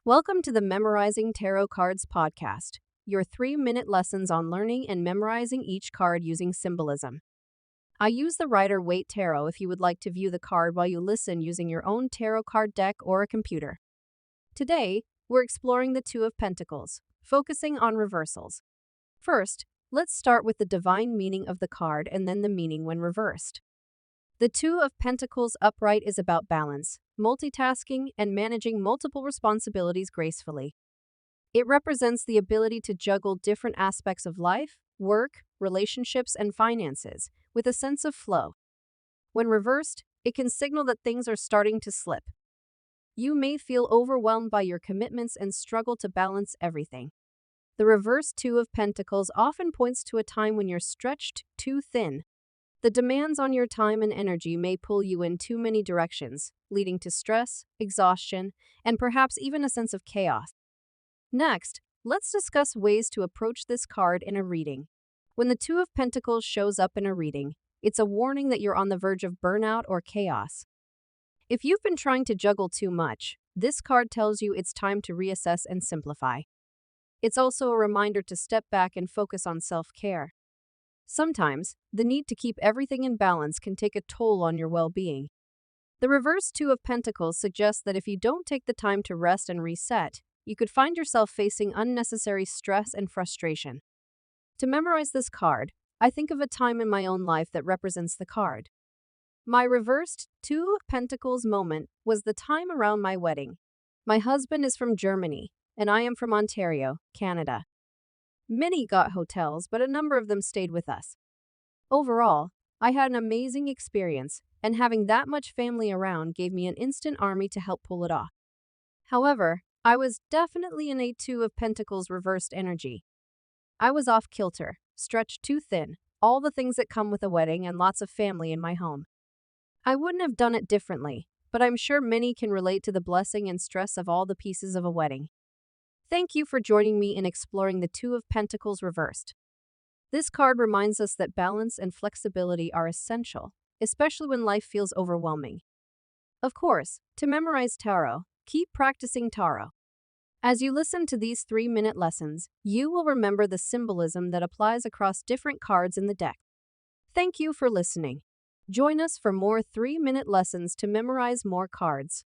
Welcome to the Memorizing Tarot Cards podcast, your 3-minute lessons on learning and memorizing each card using symbolism. I use the Rider Waite Tarot if you would like to view the card while you listen using your own tarot card deck or a computer. Today, we're exploring the Two of Pentacles, focusing on reversals. First, let's start with the divine meaning of the card and then the meaning when reversed. The Two of Pentacles upright is about balance, multitasking, and managing multiple responsibilities gracefully. It represents the ability to juggle different aspects of life, work, relationships, and finances with a sense of flow. When reversed, it can signal that things are starting to slip. You may feel overwhelmed by your commitments and struggle to balance everything. The reversed Two of Pentacles often points to a time when you're stretched too thin. The demands on your time and energy may pull you in too many directions, leading to stress, exhaustion, and perhaps even a sense of chaos. Next, let's discuss ways to approach this card in a reading. When the Two of Pentacles shows up in a reading, it's a warning that you're on the verge of burnout or chaos. If you've been trying to juggle too much, this card tells you it's time to reassess and simplify. It's also a reminder to step back and focus on self-care. Sometimes, the need to keep everything in balance can take a toll on your well-being. The reversed Two of Pentacles suggests that if you don't take the time to rest and reset, you could find yourself facing unnecessary stress and frustration. To memorize this card, I think of a time in my own life that represents the card. My reversed Two of Pentacles moment was the time around my wedding. My husband is from Germany, and I am from Ontario, Canada. Many got hotels, but a number of them stayed with us. Overall, I had an amazing experience, and having that much family around gave me an instant army to help pull it off. However, I was definitely in a Two of Pentacles reversed energy. I was off kilter, stretched too thin, all the things that come with a wedding and lots of family in my home. I wouldn't have done it differently, but I'm sure many can relate to the blessing and stress of all the pieces of a wedding. Thank you for joining me in exploring the Two of Pentacles reversed. This card reminds us that balance and flexibility are essential, especially when life feels overwhelming. Of course, to memorize tarot, keep practicing tarot. As you listen to these 3-minute lessons, you will remember the symbolism that applies across different cards in the deck. Thank you for listening. Join us for more 3-minute lessons to memorize more cards.